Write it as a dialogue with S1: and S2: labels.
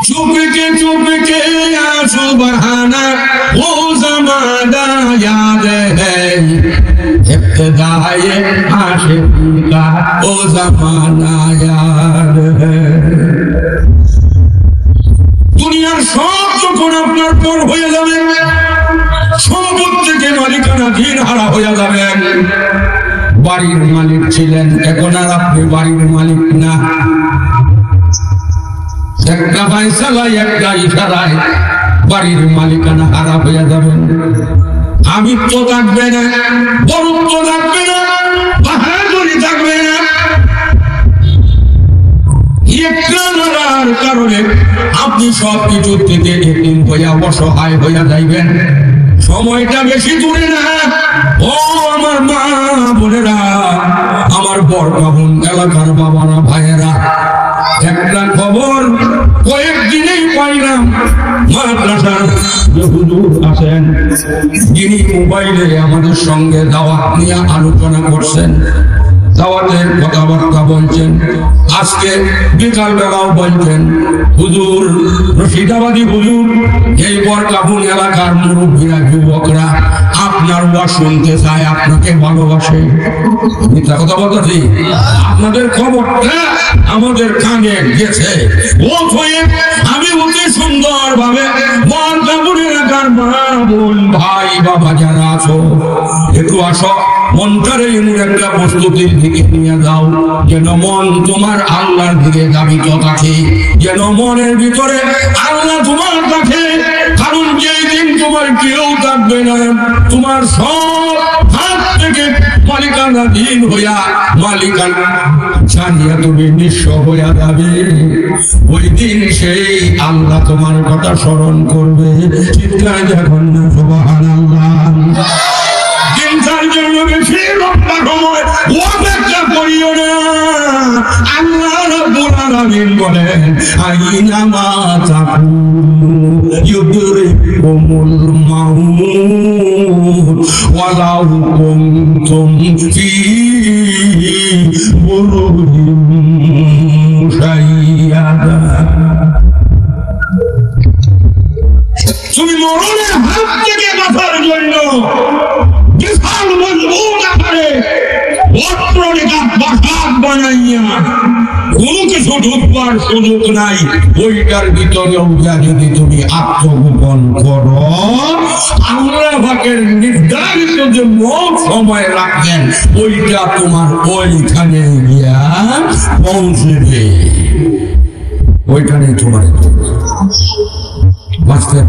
S1: छुप के सुबहाना वो ज़माना याद है, इब्तिदाए आशिकी का वो ज़माना याद है। दुनियार सब যখন আপনার পর হয়ে যাবে, সম্পত্তিকে মালিকানাধীন হারা হয়ে যাবেন। বাড়ির মালিক ছিলেন, এখন আর আপনি বাড়ির মালিক না। একটা ফায়সালায়, একটা ইশারায় বাড়ির মালিকানা হারা হয়ে যাবেন। আমিত্ব থাকবে না, বরত্ব থাকবে না, বাহাদুরি থাকবে না। কারণে আপনি সবকিছুর থেকে এতিম হইয়া অসহায় হইয়া যাইবেন। সময়টা বেশি দূরে না। ও আমার মা বোনেরা, আমার বরকাবন এলাকার বাবারা ভাইয়েরা, একটা খবর কয়েকদিনেই পাইলাম। মাদ্রাসার হুজুর আছেন, যিনি মোবাইলে আমাদের সঙ্গে দাওয়াত নিয়ে আলোচনা করছেন, দাওয়াতের কথাবার্তা বলছেন। আজকে বিকাল বেলাও বলছেন, হুজুর, রশিদাবাদী হুজুর, এই বরকাবন এলাকার মুরব্বীরা, যুবকরা আপনার ওয়াজ শুনতে চায়, আপনাকে ভালোবাসে। মিথ্যা কথা বলতেছি? আপনাদের খবরটা আমাদের কানে গেছে। আমি অতি সুন্দর ভাবে বরকাবন এলাকার মা বোন ভাই বাবা যারা আছো, একটু আসো, মনটারে এমন একটা প্রস্তুতির দিকে নিয়ে যাও যেন মন তোমার আল্লাহর দিকে দাবিত থাকে, যেন মনের ভিতরে আল্লাহ তোমার থাকে। কারণ যেই দিন তোমার কেউ থাকবে না, তোমার সব হাত থেকে মালিকানাধীন হইয়া মালিকানা ছাড়িয়া তুমি নিঃস্ব হইয়া যাবে, ওই দিন সেই আল্লাহ তোমার কথা স্মরণ করবে। চিৎকার যখন না সুবহানাল্লাহ। দিনটার জন্য বেশি লম্বা সময় অপেক্ষা করিও না। আল্লাহ রাব্বুল আলামিন বলেন, আইনামা তাকুনু ইউদরিকুমুল মাউত ওয়ালাউ কুনতুম ফি বুরুজিন মুশাইয়াদা। তুমি মরণের হাত থেকে বাঁচার জন্য বিশাল মজবুত আকারে অট্টালিকা বাসাত বানাইয়া কোনো কিছু ঢুকবার সুযোগ নাই, ওইটার ভিতরেও যদি তুমি আত্মগোপন করো, আল্লাহ পাকের নির্ধারিত যে মত সময় রাখবেন, ওইটা তোমার ওইখানে গিয়া পৌঁছবে, ওইখানে তোমার বাঁচতে